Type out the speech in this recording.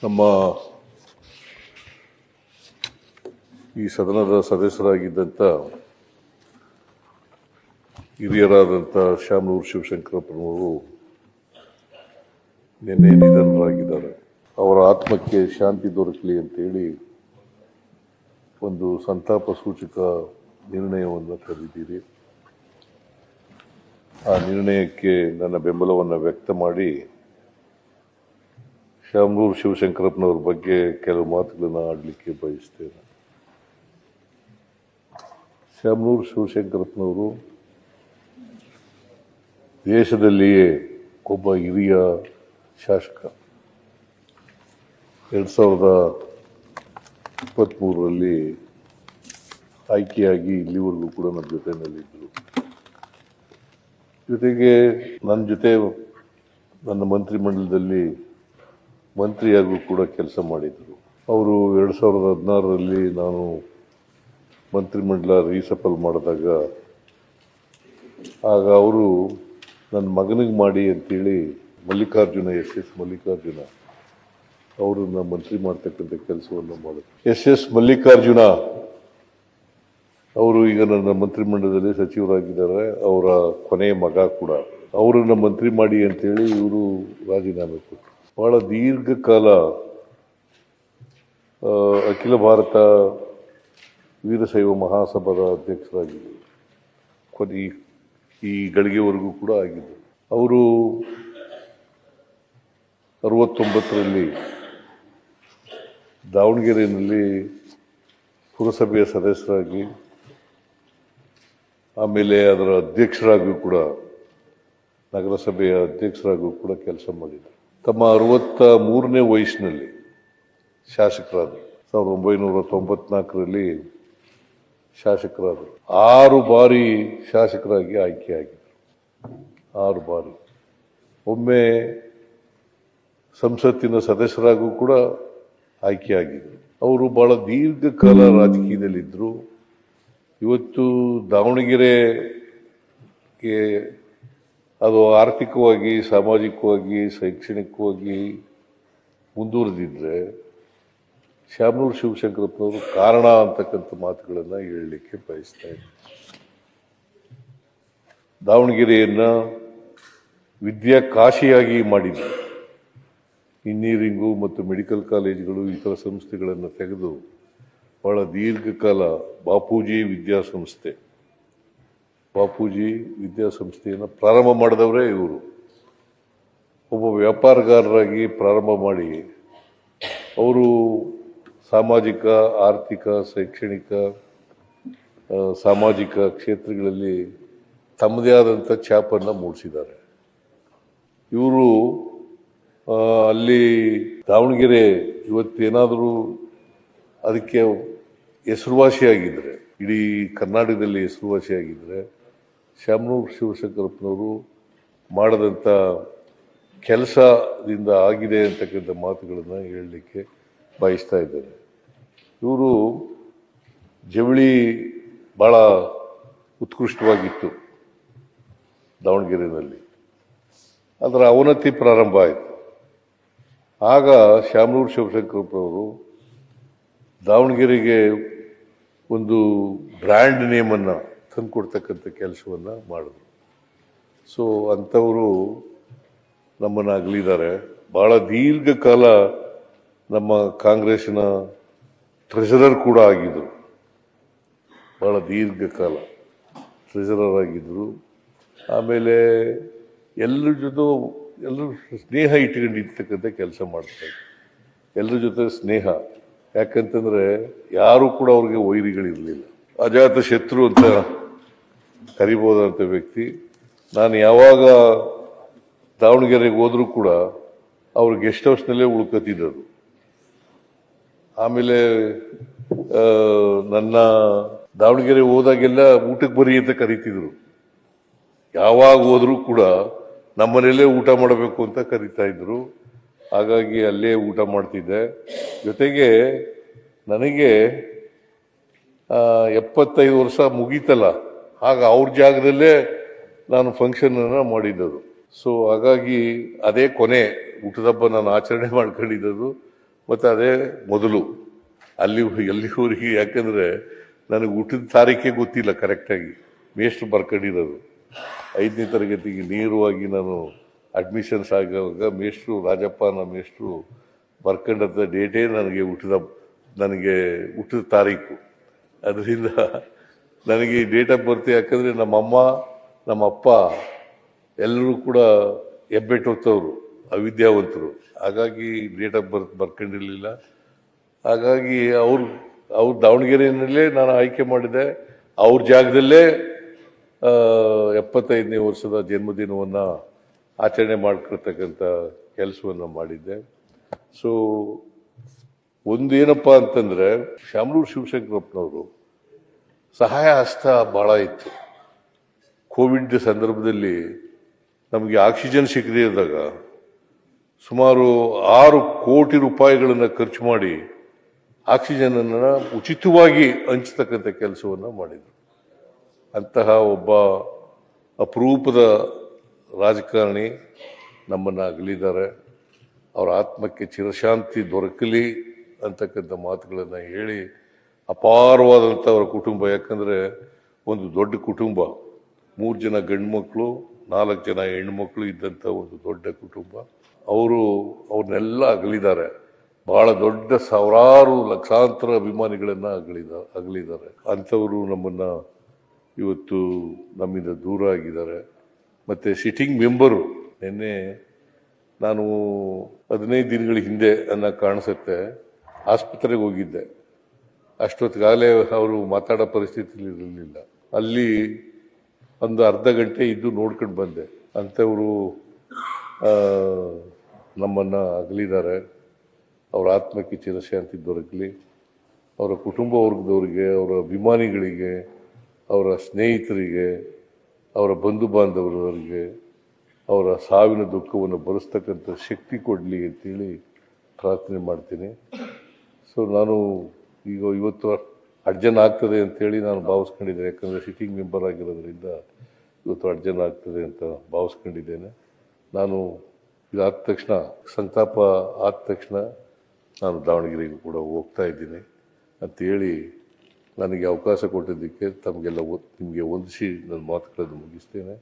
ನಮ್ಮ ಈ ಸದನದ ಸದಸ್ಯರಾಗಿದ್ದಂಥ ಹಿರಿಯರಾದಂಥ ಶಾಮನೂರು ಶಿವಶಂಕರಪ್ಪನವರು ನಿನ್ನೆ ನಿಧನರಾಗಿದ್ದಾರೆ. ಅವರ ಆತ್ಮಕ್ಕೆ ಶಾಂತಿ ದೊರಕಲಿ ಅಂತೇಳಿ ಒಂದು ಸಂತಾಪ ಸೂಚಕ ನಿರ್ಣಯವನ್ನು ಕರೆದಿದ್ದೀರಿ. ಆ ನಿರ್ಣಯಕ್ಕೆ ನನ್ನ ಬೆಂಬಲವನ್ನು ವ್ಯಕ್ತ ಮಾಡಿ ಶಾಮನೂರು ಶಿವಶಂಕರಪ್ಪನವ್ರ ಬಗ್ಗೆ ಕೆಲವು ಮಾತುಗಳನ್ನು ಆಡಲಿಕ್ಕೆ ಬಯಸ್ತೇನೆ. ಶಾಮನೂರು ಶಿವಶಂಕರಪ್ಪನವರು ದೇಶದಲ್ಲಿಯೇ ಒಬ್ಬ ಹಿರಿಯ ಶಾಸಕ. 2023ರಲ್ಲಿ ಆಯ್ಕೆಯಾಗಿ ಇಲ್ಲಿವರೆಗೂ ಕೂಡ ನಮ್ಮ ಜೊತೆಯಲ್ಲಿದ್ದರು. ಜೊತೆಗೆ ನನ್ನ ಜೊತೆ ನನ್ನ ಮಂತ್ರಿಮಂಡಲದಲ್ಲಿ ಮಂತ್ರಿಯಾಗೂ ಕೂಡ ಕೆಲಸ ಮಾಡಿದರು. ಅವರು 2016ರಲ್ಲಿ ನಾನು ಮಂತ್ರಿಮಂಡಲ ರೀಸಫಲ್ ಮಾಡಿದಾಗ ಆಗ ಅವರು ನನ್ನ ಮಗನಿಗೆ ಮಾಡಿ ಅಂತೇಳಿ ಮಲ್ಲಿಕಾರ್ಜುನ ಎಸ್ ಮಲ್ಲಿಕಾರ್ಜುನ ಅವರನ್ನ ಮಂತ್ರಿ ಮಾಡ್ತಕ್ಕಂಥ ಕೆಲಸವನ್ನು ಮಾಡಿದ್ರು. ಎಸ್ ಮಲ್ಲಿಕಾರ್ಜುನ ಅವರು ಈಗ ನನ್ನ ಮಂತ್ರಿಮಂಡಲದಲ್ಲಿ ಸಚಿವರಾಗಿದ್ದಾರೆ. ಅವರ ಕೊನೆಯ ಮಗ ಕೂಡ ಅವರನ್ನ ಮಂತ್ರಿ ಮಾಡಿ ಅಂತೇಳಿ ಇವರು ರಾಜೀನಾಮೆ ಕೊಟ್ಟರು. ಬಹಳ ದೀರ್ಘಕಾಲ ಅಖಿಲ ಭಾರತ ವೀರಶೈವ ಮಹಾಸಭಾದ ಅಧ್ಯಕ್ಷರಾಗಿದ್ದರು. ಈ ಗಳಿಗೆವರೆಗೂ ಕೂಡ ಆಗಿದ್ದರು. ಅವರು 69ರಲ್ಲಿ ದಾವಣಗೆರೆಯಲ್ಲಿ ಪುರಸಭೆಯ ಸದಸ್ಯರಾಗಿ ಆಮೇಲೆ ಅದರ ಅಧ್ಯಕ್ಷರಾಗಿಯೂ ಕೂಡ ನಗರಸಭೆಯ ಅಧ್ಯಕ್ಷರಾಗಿಯೂ ಕೂಡ ಕೆಲಸ ಮಾಡಿದರು. ತಮ್ಮ 63ನೇ ವಯಸ್ಸಿನಲ್ಲಿ ಶಾಸಕರಾದರು. 1994ರಲ್ಲಿ ಶಾಸಕರಾದರು. 6 ಬಾರಿ ಶಾಸಕರಾಗಿ ಆಯ್ಕೆಯಾಗಿದ್ದರು. 6 ಬಾರಿ. ಒಮ್ಮೆ ಸಂಸತ್ತಿನ ಸದಸ್ಯರಾಗೂ ಕೂಡ ಆಯ್ಕೆಯಾಗಿದ್ದರು. ಅವರು ಬಹಳ ದೀರ್ಘಕಾಲ ರಾಜಕೀಯದಲ್ಲಿದ್ದರು. ಇವತ್ತು ದಾವಣಗೆರೆಗೆ ಅದು ಆರ್ಥಿಕವಾಗಿ, ಸಾಮಾಜಿಕವಾಗಿ, ಶೈಕ್ಷಣಿಕವಾಗಿ ಮುಂದುವರೆದಿದ್ರೆ ಶಾಮನೂರು ಶಿವಶಂಕರಪ್ಪನವರು ಕಾರಣ ಅಂತಕ್ಕಂಥ ಮಾತುಗಳನ್ನು ಹೇಳಲಿಕ್ಕೆ ಬಯಸ್ತಾ ಇದ್ದಾರೆ. ದಾವಣಗೆರೆಯನ್ನ ವಿದ್ಯಾ ಕಾಶಿಯಾಗಿ ಮಾಡಿದ್ರು. ಇಂಜಿನಿಯರಿಂಗು ಮತ್ತು ಮೆಡಿಕಲ್ ಕಾಲೇಜುಗಳು, ಇತರ ಸಂಸ್ಥೆಗಳನ್ನು ತೆಗೆದು ಬಹಳ ದೀರ್ಘಕಾಲ ಬಾಪೂಜಿ ವಿದ್ಯಾಸಂಸ್ಥೆಯನ್ನು ಪ್ರಾರಂಭ ಮಾಡಿದವರೇ ಇವರು. ಒಬ್ಬ ವ್ಯಾಪಾರಗಾರರಾಗಿ ಪ್ರಾರಂಭ ಮಾಡಿ ಅವರು ಸಾಮಾಜಿಕ, ಆರ್ಥಿಕ, ಶೈಕ್ಷಣಿಕ, ಸಾಮಾಜಿಕ ಕ್ಷೇತ್ರಗಳಲ್ಲಿ ತಮ್ಮದೇ ಆದಂಥ ಛಾಪನ್ನು ಮೂಡಿಸಿದ್ದಾರೆ. ಇವರು ಅಲ್ಲಿ ದಾವಣಗೆರೆ ಇವತ್ತೇನಾದರೂ ಅದಕ್ಕೆ ಹೆಸರುವಾಸಿಯಾಗಿದ್ದರೆ, ಇಡೀ ಕರ್ನಾಟಕದಲ್ಲಿ ಹೆಸರುವಾಸಿಯಾಗಿದ್ದರೆ ಶಾಮನೂರು ಶಿವಶಂಕರಪ್ಪನವರು ಮಾಡಿದಂಥ ಕೆಲಸದಿಂದ ಆಗಿದೆ ಅಂತಕ್ಕಂಥ ಮಾತುಗಳನ್ನು ಹೇಳಲಿಕ್ಕೆ ಬಯಸ್ತಾ ಇದ್ದಾರೆ. ಇವರು ಜವಳಿ ಭಾಳ ಉತ್ಕೃಷ್ಟವಾಗಿತ್ತು ದಾವಣಗೆರೆಯಲ್ಲಿ. ಅದರ ಅವನತಿ ಪ್ರಾರಂಭ ಆಯಿತು. ಆಗ ಶಾಮನೂರು ಶಿವಶಂಕರಪ್ಪನವರು ದಾವಣಗೆರೆಗೆ ಒಂದು ಬ್ರ್ಯಾಂಡ್ ನೇಮನ್ನು ತಂದುಕೊಡ್ತಕ್ಕಂಥ ಕೆಲಸವನ್ನು ಮಾಡಿದ್ರು. ಸೊ ಅಂಥವರು ನಮ್ಮನ್ನು ಅಗಲಿದ್ದಾರೆ. ಭಾಳ ದೀರ್ಘಕಾಲ ನಮ್ಮ ಕಾಂಗ್ರೆಸ್ಸಿನ ಟ್ರೆಷರರ್ ಕೂಡ ಆಗಿದ್ದರು. ಭಾಳ ದೀರ್ಘಕಾಲ ಟ್ರೆಷರರ್ ಆಗಿದ್ದರು. ಆಮೇಲೆ ಎಲ್ಲರೂ ಸ್ನೇಹ ಇಟ್ಕೊಂಡಿರ್ತಕ್ಕಂಥ ಕೆಲಸ ಮಾಡ್ತಾರೆ. ಎಲ್ಲರ ಜೊತೆ ಸ್ನೇಹ. ಯಾಕಂತಂದರೆ ಯಾರೂ ಕೂಡ ಅವ್ರಿಗೆ ವೈರಿಗಳಿರಲಿಲ್ಲ. ಅಜಾತ ಶತ್ರು ಅಂತ ಕರಿಬೋದಂಥ ವ್ಯಕ್ತಿ. ನಾನು ಯಾವಾಗ ದಾವಣಗೆರೆಗೆ ಹೋದರೂ ಕೂಡ ಅವ್ರು ಗೆಸ್ಟ್ ಹೌಸ್ನಲ್ಲೇ ಉಳ್ಕೊತಿದ್ದರು. ಆಮೇಲೆ ನನ್ನ ದಾವಣಗೆರೆ ಹೋದಾಗೆಲ್ಲ ಊಟಕ್ಕೆ ಬರಿ ಅಂತ ಕರಿತಿದ್ರು. ಯಾವಾಗ ಹೋದರೂ ಕೂಡ ನಮ್ಮನೆಯಲ್ಲೇ ಊಟ ಮಾಡಬೇಕು ಅಂತ ಕರಿತಾ ಇದ್ರು. ಹಾಗಾಗಿ ಅಲ್ಲೇ ಊಟ ಮಾಡ್ತಿದ್ದೆ. ಜೊತೆಗೆ ನನಗೆ 75 ವರ್ಷ ಮುಗೀತಲ್ಲ, ಆಗ ಅವ್ರ ಜಾಗದಲ್ಲೇ ನಾನು ಫಂಕ್ಷನನ್ನು ಮಾಡಿದ್ದದು. ಸೊ ಹಾಗಾಗಿ ಅದೇ ಕೊನೆ ಊಟದ ಹಬ್ಬ ನಾನು ಆಚರಣೆ ಮಾಡ್ಕೊಂಡಿದ್ದು. ಮತ್ತು ಅದೇ ಮೊದಲು ಎಲ್ಲಿವರೆಗೆ, ಯಾಕಂದರೆ ನನಗೆ ಊಟದ ತಾರೀಖೇ ಗೊತ್ತಿಲ್ಲ ಕರೆಕ್ಟಾಗಿ. ಮೇಷ್ಟ್ರು ಬರ್ಕೊಂಡಿರೋದು 5ನೇ ತರಗತಿಗೆ ನೇರವಾಗಿ ನಾನು ಅಡ್ಮಿಷನ್ಸ್ ಆಗುವಾಗ ಮೇಷ್ಟ್ರು ರಾಜಪ್ಪ ನಮ್ಮ ಮೇಷ್ಟ್ರು ಬರ್ಕೊಂಡಂಥ ಡೇಟೇ ನನಗೆ ಊಟದ ತಾರೀಕು. ಅದರಿಂದ ನನಗೆ ಡೇಟ್ ಆಫ್ ಬರ್ತ್, ಯಾಕಂದರೆ ನಮ್ಮಮ್ಮ ನಮ್ಮಪ್ಪ ಎಲ್ಲರೂ ಕೂಡ ಹೆಬ್ಬೆಟ್ಟೊತ್ತವರು, ಅವಿದ್ಯಾವಂತರು. ಹಾಗಾಗಿ ಡೇಟ್ ಆಫ್ ಬರ್ತ್ ಬರ್ಕೊಂಡಿರಲಿಲ್ಲ. ಹಾಗಾಗಿ ಅವ್ರು ದಾವಣಗೆರೆಯಲ್ಲೇ ನಾನು ಆಯ್ಕೆ ಮಾಡಿದೆ. ಅವ್ರ ಜಾಗದಲ್ಲೇ 75ನೇ ವರ್ಷದ ಜನ್ಮದಿನವನ್ನು ಆಚರಣೆ ಮಾಡ್ಕೊಳ್ತಕ್ಕಂಥ ಕೆಲಸವನ್ನು ಮಾಡಿದ್ದೆ. ಸೊ ಒಂದೇನಪ್ಪ ಅಂತಂದರೆ, ಶಾಮನೂರು ಶಿವಶಂಕರಪ್ಪನವರು ಸಹಾಯ ಹಸ್ತ ಭಾಳ ಇತ್ತು. ಕೋವಿಡ್ ಸಂದರ್ಭದಲ್ಲಿ ನಮಗೆ ಆಕ್ಸಿಜನ್ ಸಿಗದೇ ಇದ್ದಾಗ ಸುಮಾರು 6 ಕೋಟಿ ರೂಪಾಯಿಗಳನ್ನು ಖರ್ಚು ಮಾಡಿ ಆಕ್ಸಿಜನನ್ನು ಉಚಿತವಾಗಿ ಹಂಚತಕ್ಕಂಥ ಕೆಲಸವನ್ನು ಮಾಡಿದರು. ಅಂತಹ ಒಬ್ಬ ಅಪರೂಪದ ರಾಜಕಾರಣಿ ನಮ್ಮನ್ನು ಅಗಲಿದ್ದಾರೆ. ಅವರ ಆತ್ಮಕ್ಕೆ ಚಿರಶಾಂತಿ ದೊರಕಲಿ ಅಂತಕ್ಕಂಥ ಮಾತುಗಳನ್ನು ಹೇಳಿ, ಅಪಾರವಾದಂಥ ಅವರ ಕುಟುಂಬ, ಯಾಕಂದರೆ ಒಂದು ದೊಡ್ಡ ಕುಟುಂಬ, 3 ಜನ ಗಂಡು ಮಕ್ಕಳು 4 ಜನ ಹೆಣ್ಣುಮಕ್ಕಳು ಇದ್ದಂಥ ಒಂದು ದೊಡ್ಡ ಕುಟುಂಬ. ಅವ್ರನ್ನೆಲ್ಲ ಅಗಲಿದ್ದಾರೆ. ಬಹಳ ದೊಡ್ಡ ಸಾವಿರಾರು ಲಕ್ಷಾಂತರ ಅಭಿಮಾನಿಗಳನ್ನು ಅಗಲಿದ್ದಾರೆ. ಅಂಥವರು ನಮ್ಮನ್ನು ಇವತ್ತು ನಮ್ಮಿಂದ ದೂರ ಆಗಿದ್ದಾರೆ. ಮತ್ತು ಸಿಟ್ಟಿಂಗ್ ಮೆಂಬರು, ನಿನ್ನೆ ನಾನು 15 ದಿನಗಳ ಹಿಂದೆ ಕಾಣಿಸುತ್ತೆ ಆಸ್ಪತ್ರೆಗೆ ಹೋಗಿದ್ದೆ. ಅಷ್ಟೊತ್ತಿಗಾಗಲೇ ಅವರು ಮಾತಾಡೋ ಪರಿಸ್ಥಿತಿಯಲ್ಲಿ ಇರಲಿಲ್ಲ. ಅಲ್ಲಿ ಒಂದು ಅರ್ಧ ಗಂಟೆ ಇದ್ದು ನೋಡ್ಕೊಂಡು ಬಂದೆ. ಅಂಥವರು ನಮ್ಮನ್ನು ಅಗಲಿದ್ದಾರೆ. ಅವರ ಆತ್ಮಕ್ಕೆ ಚಿರಶಾಂತಿ ದೊರಕಲಿ. ಅವರ ಕುಟುಂಬ ವರ್ಗದವರಿಗೆ, ಅವರ ಅಭಿಮಾನಿಗಳಿಗೆ, ಅವರ ಸ್ನೇಹಿತರಿಗೆ, ಅವರ ಬಂಧು ಬಾಂಧವರಿಗೆ ಅವರ ಸಾವಿನ ದುಃಖವನ್ನು ಭರಿಸ್ತಕ್ಕಂಥ ಶಕ್ತಿ ಕೊಡಲಿ ಅಂತೇಳಿ ಪ್ರಾರ್ಥನೆ ಮಾಡ್ತೀನಿ. ಸೊ ನಾನು ಇವತ್ತು ಅರ್ಜನ್ ಆಗ್ತದೆ ಅಂತೇಳಿ ನಾನು ಭಾವಿಸ್ಕೊಂಡಿದ್ದೇನೆ. ಯಾಕಂದರೆ ಸಿಟ್ಟಿಂಗ್ ಮೆಂಬರ್ ಆಗಿರೋದ್ರಿಂದ ಇವತ್ತು ಅರ್ಜನ್ ಆಗ್ತದೆ ಅಂತ ಭಾವಿಸ್ಕೊಂಡಿದ್ದೇನೆ. ನಾನು ಇದಾದ ತಕ್ಷಣ, ಸಂತಾಪ ಆದ ತಕ್ಷಣ ನಾನು ದಾವಣಗೆರೆಗೂ ಕೂಡ ಹೋಗ್ತಾ ಇದ್ದೀನಿ ಅಂತೇಳಿ ನನಗೆ ಅವಕಾಶ ಕೊಟ್ಟಿದ್ದಕ್ಕೆ ನಿಮಗೆ ಹೊಂದಿಸಿ ನನ್ನ ಮಾತುಗಳನ್ನು ಮುಗಿಸ್ತೇನೆ.